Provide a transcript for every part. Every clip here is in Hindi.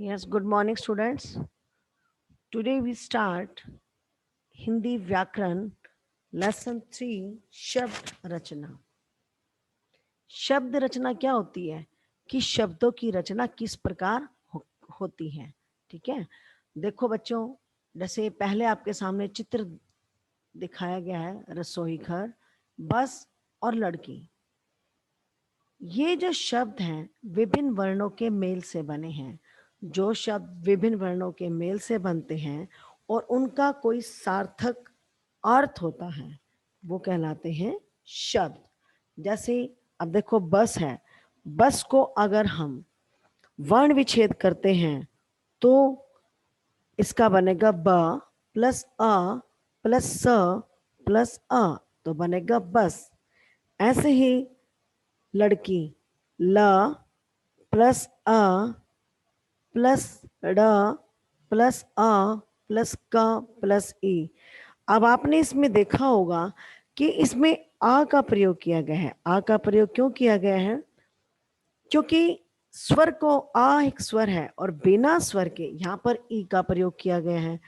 Yes, good morning, students. Today we start Hindi Vyakran Lesson 3 शब्द रचना. शब्द रचना क्या होती है कि शब्दों की रचना किस प्रकार होती है. ठीक है, देखो बच्चों, जैसे पहले आपके सामने चित्र दिखाया गया है, रसोई घर, बस और लड़की. ये जो शब्द हैं विभिन्न वर्णों के मेल से बने हैं. जो शब्द विभिन्न वर्णों के मेल से बनते हैं और उनका कोई सार्थक अर्थ होता है वो कहलाते हैं शब्द. जैसे अब देखो बस है, बस को अगर हम वर्ण विच्छेद करते हैं तो इसका बनेगा ब प्लस अ प्लस स प्लस अ, तो बनेगा बस. ऐसे ही लड़की ल प्लस अ प्लस ड प्लस अ प्लस क प्लस ई. अब आपने इसमें देखा होगा कि इसमें आ का प्रयोग किया गया है. आ का प्रयोग क्यों किया गया है? क्योंकि स्वर को आ एक स्वर है और बिना स्वर के यहाँ पर ई का प्रयोग किया गया है.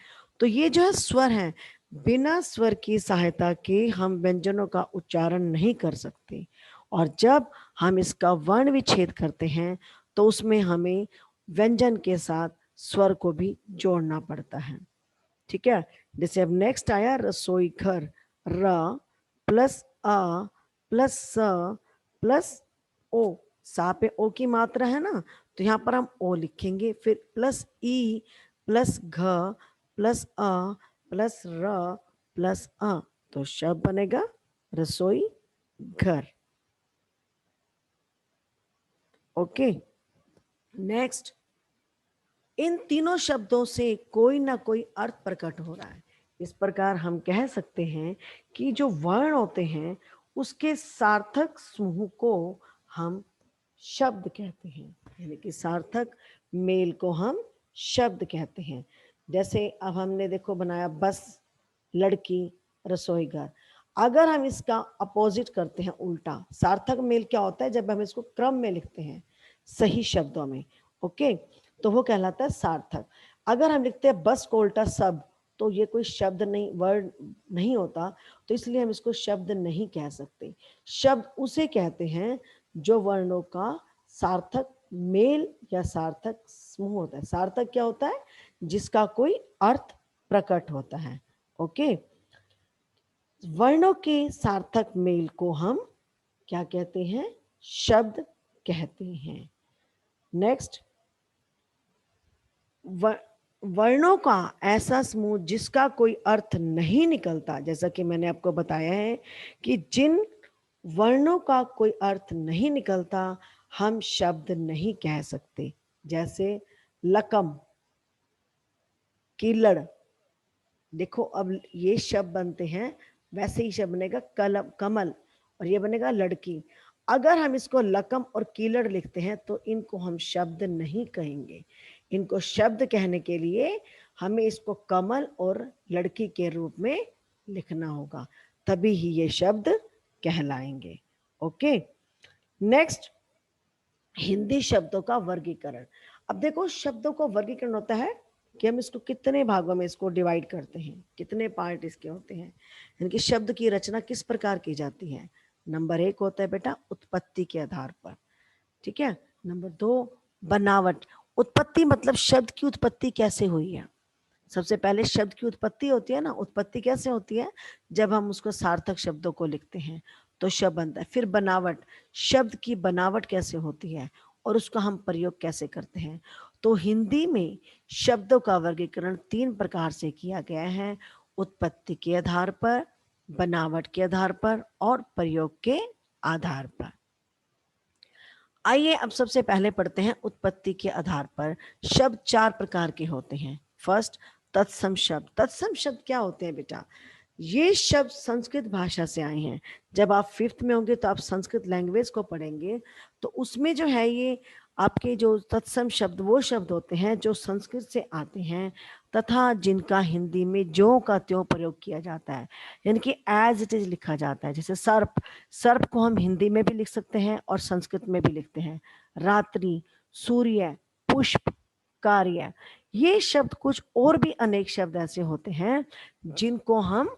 तो ये जो है स्वर है, बिना स्वर की सहायता के हम व्यंजनों का उच्चारण नहीं कर सकते. और जब हम इसका वर्ण विच्छेद करते हैं तो उसमें हमें व्यंजन के साथ स्वर को भी जोड़ना पड़ता है. ठीक है, जैसे अब नेक्स्ट आया रसोई घर, र प्लस अ प्लस स प्लस ओ. सा पे ओ की मात्रा है ना, तो यहाँ पर हम ओ लिखेंगे, फिर प्लस ई प्लस घ प्लस अ प्लस र प्लस अ, तो शब्द बनेगा रसोई घर. ओके, नेक्स्ट, इन तीनों शब्दों से कोई ना कोई अर्थ प्रकट हो रहा है. इस प्रकार हम कह सकते हैं कि जो वर्ण होते हैं उसके सार्थक समूह को हम शब्द कहते हैं, यानी कि सार्थक मेल को हम शब्द कहते हैं. जैसे अब हमने देखो बनाया बस, लड़की, रसोई घर. अगर हम इसका अपोजिट करते हैं, उल्टा, सार्थक मेल क्या होता है? जब हम इसको क्रम में लिखते हैं सही शब्दों में. ओके, तो वो कहलाता है सार्थक. अगर हम लिखते हैं बस को उल्टा सब, तो ये कोई शब्द नहीं, वर्ड नहीं होता, तो इसलिए हम इसको शब्द नहीं कह सकते. शब्द उसे कहते हैं जो वर्णों का सार्थक मेल या सार्थक समूह होता है. सार्थक क्या होता है? जिसका कोई अर्थ प्रकट होता है. ओके, वर्णों के सार्थक मेल को हम क्या कहते हैं? शब्द कहते हैं. नेक्स्ट, वर्णों का ऐसा समूह जिसका कोई अर्थ नहीं निकलता. जैसा कि मैंने आपको बताया है कि जिन वर्णों का कोई अर्थ नहीं निकलता हम शब्द नहीं कह सकते. जैसे लकम, कीलड़. देखो अब ये शब्द बनते हैं, वैसे ही शब्द बनेगा कलम, कमल, और ये बनेगा लड़की. अगर हम इसको लकम और कीलड़ लिखते हैं तो इनको हम शब्द नहीं कहेंगे. इनको शब्द कहने के लिए हमें इसको कमल और लड़की के रूप में लिखना होगा, तभी ही ये शब्द कहलाएंगे. ओके, नेक्स्ट, हिंदी शब्दों का वर्गीकरण. अब देखो शब्दों का वर्गीकरण होता है कि हम इसको कितने भागों में इसको डिवाइड करते हैं, कितने पार्ट इसके होते हैं, यानी कि शब्द की रचना किस प्रकार की जाती है. नंबर 1 होता है बेटा उत्पत्ति के आधार पर. ठीक है. नंबर 2 बनावट. उत्पत्ति मतलब शब्द की उत्पत्ति कैसे हुई है. सबसे पहले शब्द की उत्पत्ति होती है ना. उत्पत्ति कैसे होती है? जब हम उसको सार्थक शब्दों को लिखते हैं तो शब्द बनता है. फिर बनावट, शब्द की बनावट कैसे होती है और उसका हम प्रयोग कैसे करते हैं. तो हिंदी में शब्दों का वर्गीकरण 3 प्रकार से किया गया है: उत्पत्ति के आधार पर, बनावट के आधार पर और प्रयोग के आधार पर. आइए अब सबसे पहले पढ़ते हैं उत्पत्ति के आधार पर. शब्द 4 प्रकार के होते हैं. फर्स्ट, तत्सम शब्द. तत्सम शब्द क्या होते हैं बेटा? ये शब्द संस्कृत भाषा से आए हैं. जब आप 5th में होंगे तो आप संस्कृत लैंग्वेज को पढ़ेंगे, तो उसमें जो है ये आपके जो तत्सम शब्द वो शब्द होते हैं जो संस्कृत से आते हैं तथा जिनका हिंदी में ज्यों का त्यों प्रयोग किया जाता है, यानी कि एज इट इज लिखा जाता है. जैसे सर्प, सर्प को हम हिंदी में भी लिख सकते हैं और संस्कृत में भी लिखते हैं. रात्रि, सूर्य, पुष्प, कार्य। ये शब्द, कुछ और भी अनेक शब्द ऐसे होते हैं जिनको हम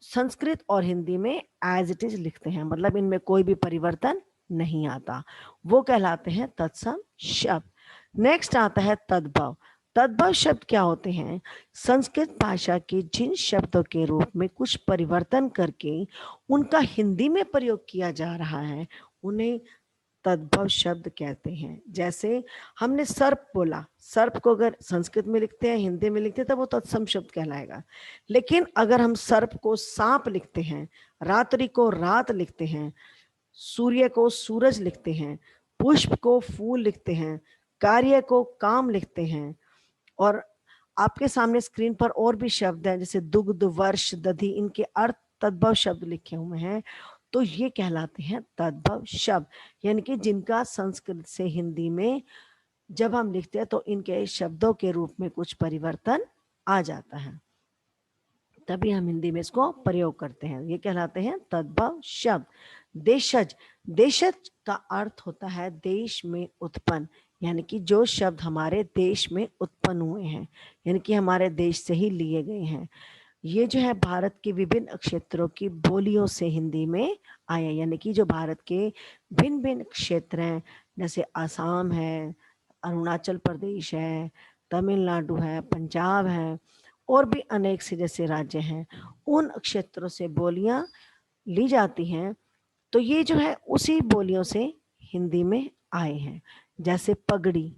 संस्कृत और हिंदी में एज इट इज लिखते हैं, मतलब इनमें कोई भी परिवर्तन नहीं आता, वो कहलाते हैं तत्सम शब्द। नेक्स्ट आता है तद्भव। तद्भव शब्द क्या होते हैं? संस्कृत भाषा के जिन शब्दों के रूप में कुछ परिवर्तन करके उनका हिंदी में प्रयोग किया जा रहा है, उन्हें तद्भव शब्द कहते हैं। जैसे हमने सर्प बोला, सर्प को अगर संस्कृत में लिखते हैं, हिंदी में लिखते हैं, तब वो तत्सम शब्द कहलाएगा। लेकिन अगर हम सर्प को सांप लिखते हैं, रात्रि को रात लिखते हैं, सूर्य को सूरज लिखते हैं, पुष्प को फूल लिखते हैं, कार्य को काम लिखते हैं, और आपके सामने स्क्रीन पर और भी शब्द हैं जैसे दुग्ध, वर्ष, दधि, इनके अर्थ तद्भव शब्द लिखे हुए हैं, तो ये कहलाते हैं तद्भव शब्द। यानी कि जिनका संस्कृत से हिंदी में जब हम लिखते हैं तो इनके शब्दों के रूप में कुछ परिवर्तन आ जाता है, तभी हम हिंदी में इसको प्रयोग करते हैं। ये कहलाते हैं तद्भव शब्द। देशज। देशज का अर्थ होता है देश में उत्पन्न, यानी कि जो शब्द हमारे देश में उत्पन्न हुए हैं, यानी कि हमारे देश से ही लिए गए हैं। ये जो है भारत के विभिन्न क्षेत्रों की बोलियों से हिंदी में आए, यानी कि जो भारत के भिन्न भिन्न क्षेत्र हैं, जैसे आसाम है, अरुणाचल प्रदेश है, तमिलनाडु है, पंजाब है, और भी अनेक से जैसे राज्य हैं, उन क्षेत्रों से बोलियां ली जाती हैं, तो ये जो है उसी बोलियों से हिंदी में आए हैं। जैसे पगड़ी,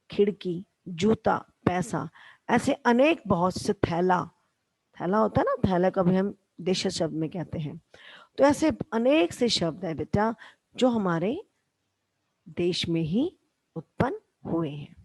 खिड़की, जूता, पैसा, ऐसे अनेक बहुत से, थैला, थैला होता है ना, थैला का भी हम देश शब्द में कहते हैं। तो ऐसे अनेक से शब्द है बेटा जो हमारे देश में ही उत्पन्न हुए हैं।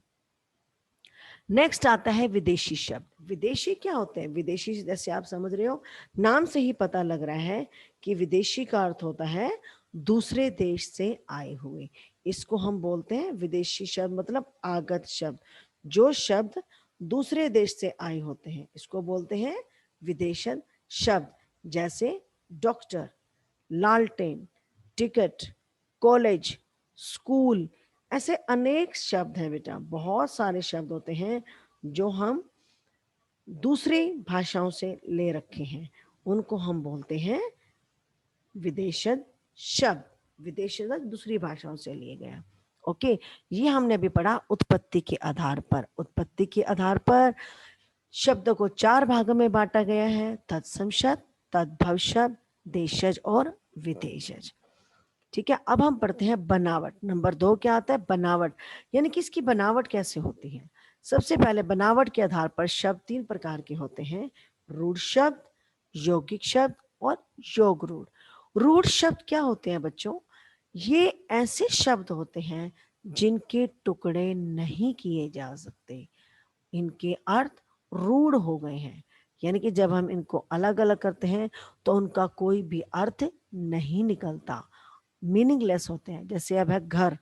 नेक्स्ट आता है विदेशी शब्द। विदेशी क्या होते हैं? विदेशी जैसे आप समझ रहे हो, नाम से ही पता लग रहा है कि विदेशी का अर्थ होता है दूसरे देश से आए हुए। इसको हम बोलते हैं विदेशी शब्द, मतलब आगत शब्द। जो शब्द दूसरे देश से आए होते हैं इसको बोलते हैं विदेशन शब्द। जैसे डॉक्टर, लालटेन, टिकट, कॉलेज, स्कूल, ऐसे अनेक शब्द हैं बेटा, बहुत सारे शब्द होते हैं जो हम दूसरी भाषाओं से ले रखे हैं, उनको हम बोलते हैं विदेशज शब्द। विदेशज दूसरी भाषाओं से लिए गया। ओके, ये हमने अभी पढ़ा उत्पत्ति के आधार पर। उत्पत्ति के आधार पर शब्दों को 4 भागों में बांटा गया है: तत्सम शब्द, तद्भव शब्द, देशज और विदेशज। ठीक है, अब हम पढ़ते हैं बनावट। नंबर 2 क्या आता है? बनावट, यानी कि इसकी बनावट कैसे होती है। सबसे पहले बनावट के आधार पर शब्द 3 प्रकार के होते हैं: रूढ़ शब्द, यौगिक शब्द और योग रूढ़। रूढ़ शब्द क्या होते हैं बच्चों? ये ऐसे शब्द होते हैं जिनके टुकड़े नहीं किए जा सकते, इनके अर्थ रूढ़ हो गए हैं, यानी कि जब हम इनको अलग अलग करते हैं तो उनका कोई भी अर्थ नहीं निकलता, मीनिंगलेस होते हैं। जैसे अब है घर,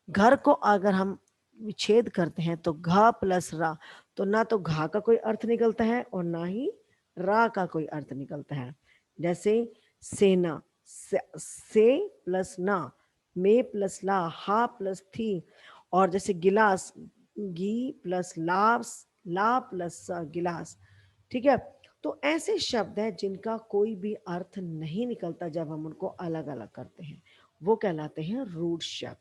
घर को अगर हम विच्छेद करते हैं तो घ प्लस रा, तो ना तो घा का कोई अर्थ निकलता है और ना ही रा का कोई अर्थ निकलता है। जैसे सेना, से प्लस ना, मे प्लस ला, हा प्लस थी, और जैसे गिलास, गी प्लस लास, ला प्लस सा, गिलास। ठीक है, तो ऐसे शब्द हैं जिनका कोई भी अर्थ नहीं निकलता जब हम उनको अलग अलग करते हैं, वो कहलाते हैं रूढ़ शब्द।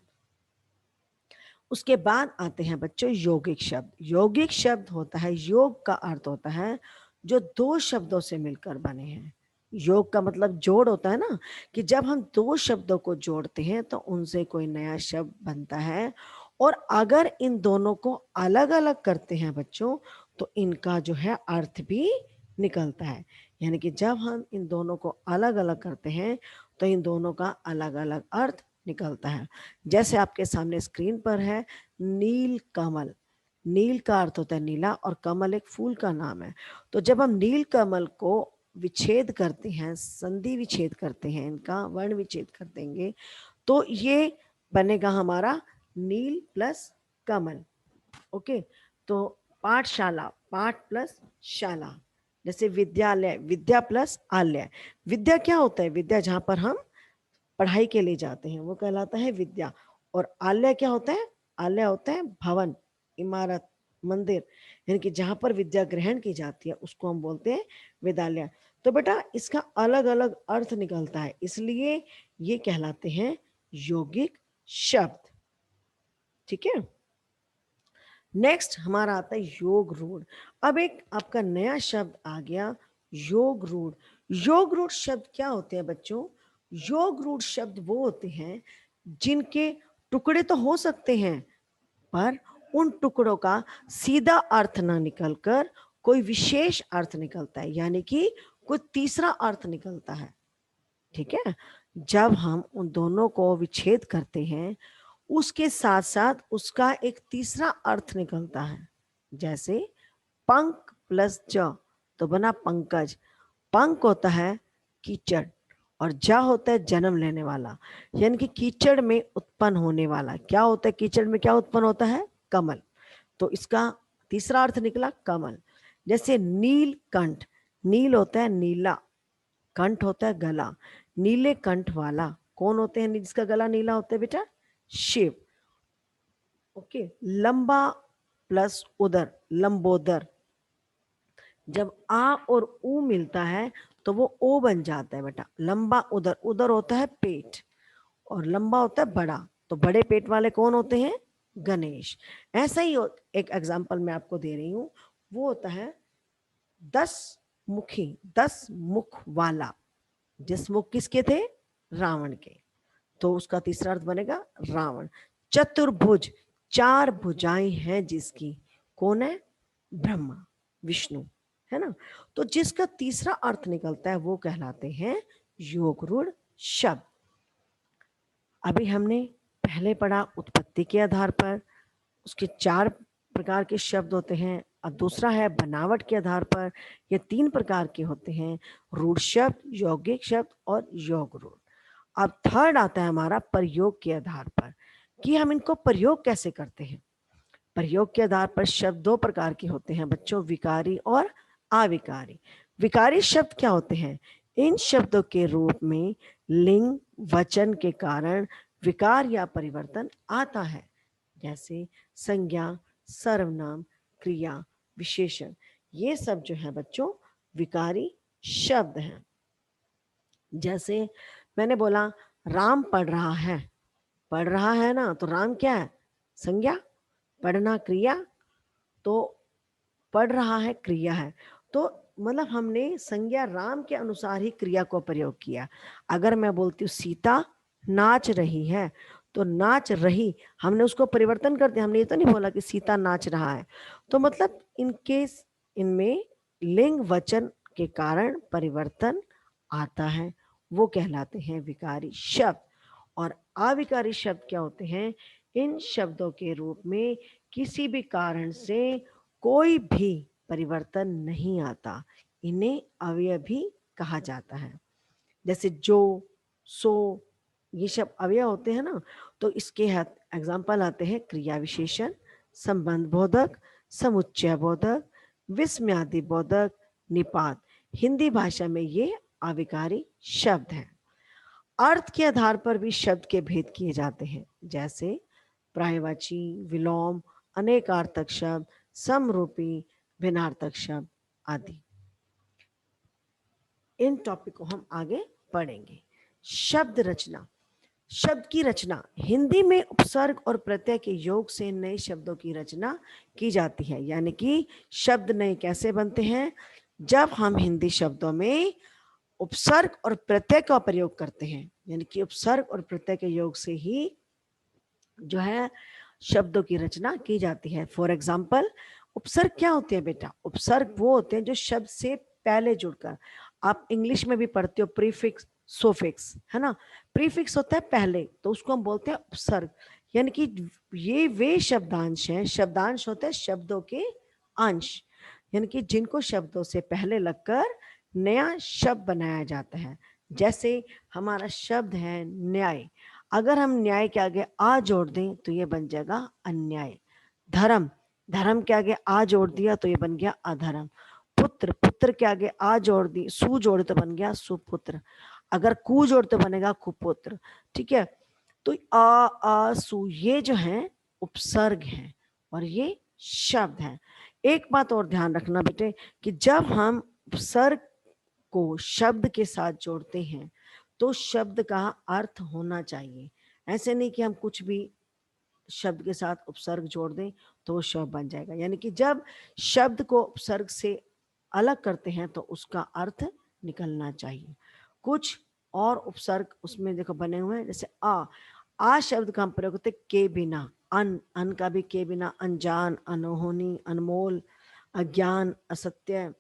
उसके बाद आते हैं बच्चों यौगिक शब्द। यौगिक शब्द होता है, योग का अर्थ होता है जो 2 शब्दों से मिलकर बने हैं। योग का मतलब जोड़ होता है ना, कि जब हम 2 शब्दों को जोड़ते हैं तो उनसे कोई नया शब्द बनता है, और अगर इन दोनों को अलग अलग करते हैं बच्चों तो इनका जो है अर्थ भी निकलता है। यानी कि जब हम इन दोनों को अलग अलग करते हैं तो इन दोनों का अलग अलग अर्थ निकलता है। जैसे आपके सामने स्क्रीन पर है नील कमल। नील का अर्थ होता है नीला और कमल एक फूल का नाम है। तो जब हम नील कमल को विच्छेद करते हैं, संधि विच्छेद करते हैं, इनका वर्ण विच्छेद कर देंगे तो ये बनेगा हमारा नील प्लस कमल। ओके, तो पाठशाला, पाठ प्लस शाला। जैसे विद्यालय, विद्या प्लस आलय। विद्या क्या होता है? विद्या जहां पर हम पढ़ाई के लिए जाते हैं वो कहलाता है विद्या। और आलय क्या होता है? आलय होता है भवन, इमारत, मंदिर, यानी कि जहां पर विद्या ग्रहण की जाती है उसको हम बोलते हैं विद्यालय। तो बेटा इसका अलग अलग अर्थ निकलता है, इसलिए ये कहलाते हैं यौगिक शब्द। ठीक है, नेक्स्ट हमारा आता है योग रूढ़। अब एक आपका नया शब्द आ गया, योग रूढ़। योग रूढ़ शब्द क्या होते हैं बच्चों? योग रूढ़ शब्द वो होते हैं जिनके टुकड़े तो हो सकते हैं, पर उन टुकड़ों का सीधा अर्थ ना निकलकर कोई विशेष अर्थ निकलता है, यानी कि कोई तीसरा अर्थ निकलता है। ठीक है, जब हम उन दोनों को विच्छेद करते हैं उसके साथ साथ उसका एक तीसरा अर्थ निकलता है। जैसे पंख प्लस ज तो बना पंकज। पंख होता है कीचड़ और जा होता है जन्म लेने वाला, यानी कि कीचड़ में उत्पन्न होने वाला। क्या होता है कीचड़ में, क्या उत्पन्न होता है? कमल। तो इसका तीसरा अर्थ निकला कमल। जैसे नीलकंठ, नील होता है नीला, कंठ होता है गला, नीले कंठ वाला कौन होते हैं जिसका गला नीला होता है बेटा? शिव। ओके, लंबा प्लस उदर, लंबोदर। जब आ और ऊ मिलता है तो वो ओ बन जाता है बेटा, लंबा उदर। उदर होता है पेट और लंबा होता है बड़ा, तो बड़े पेट वाले कौन होते हैं? गणेश। ऐसा ही एक एग्जांपल मैं आपको दे रही हूं, वो होता है 10 मुखी, 10 मुख वाला। 10 मुख किसके थे? रावण के, तो उसका तीसरा अर्थ बनेगा रावण। चतुर्भुज, 4 भुजाएं हैं जिसकी, कौन है? ब्रह्मा, विष्णु, है ना। तो जिसका तीसरा अर्थ निकलता है वो कहलाते हैं योग रूढ़ शब्द। अभी हमने पहले पढ़ा उत्पत्ति के आधार पर, उसके 4 प्रकार के शब्द होते हैं। अब दूसरा है बनावट के आधार पर, ये 3 प्रकार के होते हैं, रूढ़ शब्द, यौगिक शब्द और योग रूढ़। अब थर्ड आता है हमारा प्रयोग के आधार पर, कि हम इनको प्रयोग कैसे करते हैं। प्रयोग के आधार पर शब्द 2 प्रकार के होते हैं बच्चों, विकारी और अविकारी। विकारी शब्द क्या होते हैं? इन शब्दों के रूप में लिंग वचन के कारण विकार या परिवर्तन आता है, जैसे संज्ञा, सर्वनाम, क्रिया, विशेषण। ये सब जो है बच्चों विकारी शब्द हैं। जैसे मैंने बोला राम पढ़ रहा है, पढ़ रहा है ना, तो राम क्या है? संज्ञा, पढ़ना क्रिया, तो पढ़ रहा है क्रिया है। तो मतलब हमने संज्ञा राम के अनुसार ही क्रिया को प्रयोग किया। अगर मैं बोलती हूँ सीता नाच रही है, तो नाच रही हमने उसको परिवर्तन कर दिया, हमने ये तो नहीं बोला कि सीता नाच रहा है। तो मतलब इनके इनमें लिंग वचन के कारण परिवर्तन आता है, वो कहलाते हैं विकारी शब्द। और अविकारी शब्द क्या होते हैं? इन शब्दों के रूप में किसी भी कारण से कोई भी परिवर्तन नहीं आता, इन्हें अवयवी कहा जाता है। जैसे जो, सो, ये सब अवयव होते हैं ना, तो इसके एग्जाम्पल आते हैं क्रिया विशेषण, संबंध बोधक, समुच्चय बोधक, विस्मयादि बोधक, निपात। हिंदी भाषा में ये अविकारी शब्द हैं। अर्थ के आधार पर भी शब्द के भेद किए जाते हैं, जैसे पर्यायवाची, विलोम, अनेकार्थक शब्द, समरूपी, भिन्नार्थक शब्द आदि। इन टॉपिक को हम आगे पढ़ेंगे। शब्द रचना, शब्द की रचना। हिंदी में उपसर्ग और प्रत्यय के योग से नए शब्दों की रचना की जाती है, यानी कि शब्द नए कैसे बनते हैं? जब हम हिंदी शब्दों में उपसर्ग और प्रत्यय का प्रयोग करते हैं, यानी कि उपसर्ग और प्रत्यय के योग से ही जो है शब्दों की रचना की जाती है। फॉर एग्जाम्पल, उपसर्ग क्या होते हैं बेटा? उपसर्ग वो होते हैं जो शब्द से पहले जुड़कर, आप इंग्लिश में भी पढ़ते हो प्रीफिक्स, सोफिक्स, है ना। प्रीफिक्स होता है पहले, तो उसको हम बोलते हैं उपसर्ग। यानी कि ये वे शब्दांश हैं, शब्दांश होते हैं शब्दों के अंश, यानी कि जिनको शब्दों से पहले लगकर नया शब्द बनाया जाता है। जैसे हमारा शब्द है न्याय, अगर हम न्याय के आगे आ जोड़ दें तो ये बन जाएगा अन्याय। धर्म, धर्म के आगे आ जोड़ दिया तो ये बन गया अधर्म। पुत्र, पुत्र के आगे आ जोड़ दी, सु जोड़ तो बन गया सुपुत्र। अगर कु जोड़ तो बनेगा कुपुत्र। ठीक है, तो आ सु ये जो है उपसर्ग है और ये शब्द है। एक बात और ध्यान रखना बेटे कि जब हम उपसर्ग को शब्द के साथ जोड़ते हैं तो शब्द का अर्थ होना चाहिए। ऐसे नहीं कि हम कुछ भी शब्द के साथ उपसर्ग जोड़ दें तो वो शब्द बन जाएगा। यानी कि जब शब्द को उपसर्ग से अलग करते हैं तो उसका अर्थ निकलना चाहिए। कुछ और उपसर्ग उसमें देखो बने हुए हैं, जैसे आ शब्द का हम प्रयोग करते के बिना, अन का भी के बिना, अनजान, अनहोनी, अनमोल, अज्ञान, असत्य।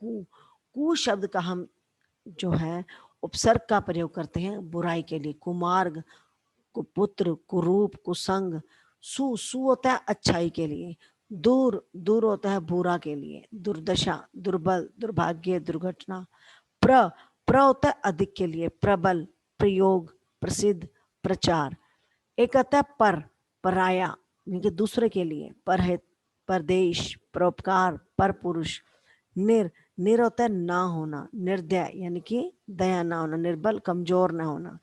कु शब्द का हम जो है उपसर्ग का प्रयोग करते हैं बुराई के लिए, कुमार्ग, कुपुत्र, कुरूप, कुसंग। सु होता है अच्छाई के लिए, दूर होता है बुरा के लिए, दुर्दशा, दुर्बल, दुर्भाग्य, दुर्घटना। प्र होता है अधिक के लिए, प्रबल, प्रयोग, प्रसिद्ध, प्रचार। एक आता है पराया, यानी कि दूसरे के लिए, परहित, परदेश, परोपकार, पर पुरुष। निर होता है ना होना, निर्दय यानी कि दया ना होना, निर्बल कमजोर ना होना,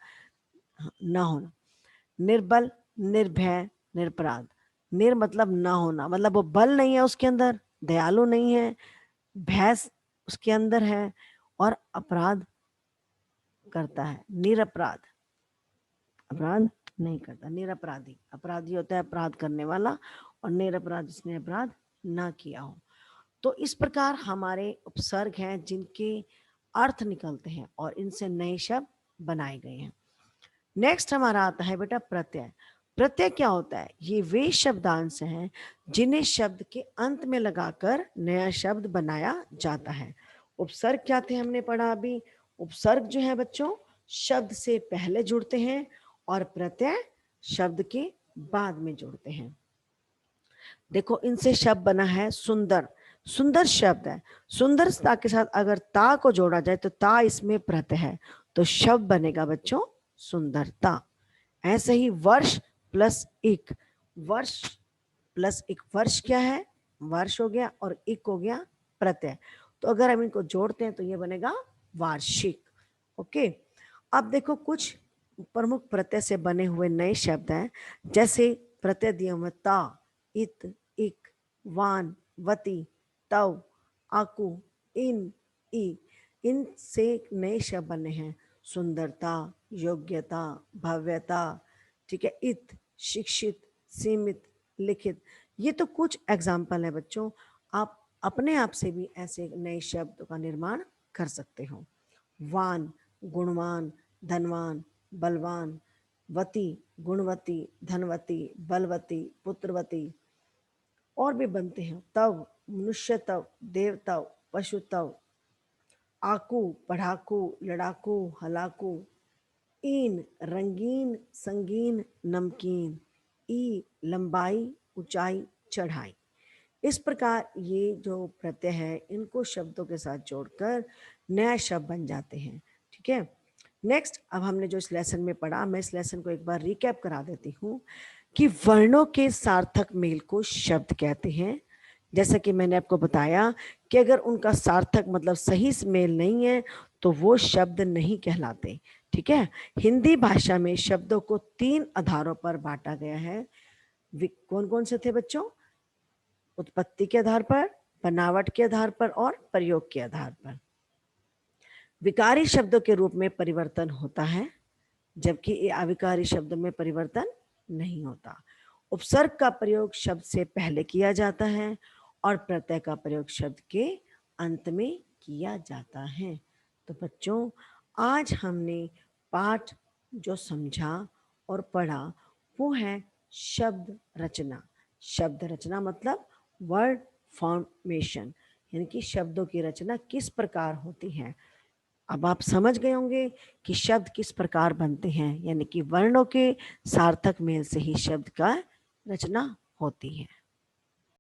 निर्बल, निर्भय, निरपराध। निर मतलब ना होना, मतलब वो बल नहीं है उसके अंदर, दयालु नहीं है, भय उसके अंदर है और अपराध करता है। निरपराध, अपराध नहीं करता, निरपराधी। अपराधी होता है अपराध करने वाला और निरपराध जिसने अपराध ना किया हो। तो इस प्रकार हमारे उपसर्ग हैं जिनके अर्थ निकलते हैं और इनसे नए शब्द बनाए गए हैं। नेक्स्ट हमारा आता है बेटा प्रत्यय। प्रत्यय क्या होता है? ये वे शब्दांश हैं जिन्हें शब्द के अंत में लगाकर नया शब्द बनाया जाता है। उपसर्ग क्या थे हमने पढ़ा अभी? उपसर्ग जो है बच्चों शब्द से पहले जुड़ते हैं और प्रत्यय शब्द के बाद में जुड़ते हैं। देखो इनसे शब्द बना है सुंदर। सुंदर शब्द है, सुंदरता के साथ अगर ता को जोड़ा जाए तो ता इसमें प्रत्यय है, तो शब्द बनेगा बच्चों सुंदरता। ऐसे ही वर्ष प्लस एक, वर्ष प्लस एक, वर्ष क्या है? वर्ष हो गया और एक हो गया प्रत्यय। तो अगर हम इनको जोड़ते हैं तो ये बनेगा वार्षिक। ओके, अब देखो कुछ प्रमुख प्रत्यय से बने हुए नए शब्द हैं, जैसे प्रत्यय दिए हुए ता, इत, इक, वान, वती, तव, आकु, इन, ई। इनसे नए शब्द बने हैं सुंदरता, योग्यता, भव्यता, ठीक है, इत, शिक्षित, सीमित, लिखित। ये तो कुछ एग्जाम्पल है बच्चों, आप अपने आप से भी ऐसे नए शब्द का निर्माण कर सकते हो। वान, गुणवान, धनवान, बलवान। वती, गुणवती, धनवती, बलवती, पुत्रवती। और भी बनते हैं तव, मनुष्य तव, देव तव, पशु तव। आकू, पढ़ाकू, लड़ाकू, हलाकू। ईन, रंगीन, संगीन, नमकीन। ई, लंबाई, ऊंचाई, चढ़ाई। इस प्रकार ये जो प्रत्यय है इनको शब्दों के साथ जोड़कर नया शब्द बन जाते हैं। ठीक है, नेक्स्ट अब हमने जो इस लेसन में पढ़ा, मैं इस लेसन को एक बार रिकैप करा देती हूँ कि वर्णों के सार्थक मेल को शब्द कहते हैं। जैसा कि मैंने आपको बताया कि अगर उनका सार्थक मतलब सही मेल नहीं है तो वो शब्द नहीं कहलाते। ठीक है, हिंदी भाषा में शब्दों को 3 आधारों पर बांटा गया है। कौन कौन से थे बच्चों? उत्पत्ति के आधार पर, बनावट के आधार पर और प्रयोग के आधार पर। विकारी शब्दों के रूप में परिवर्तन होता है जबकि अविकारी शब्दों में परिवर्तन नहीं होता। उपसर्ग का प्रयोग शब्द से पहले किया जाता है और प्रत्यय का प्रयोग शब्द के अंत में किया जाता है। तो बच्चों आज हमने पाठ जो समझा और पढ़ा वो है शब्द रचना। शब्द रचना मतलब वर्ड फॉर्मेशन, यानी कि शब्दों की रचना किस प्रकार होती है। अब आप समझ गए होंगे कि शब्द किस प्रकार बनते हैं, यानी कि वर्णों के सार्थक मेल से ही शब्द का रचना होती है।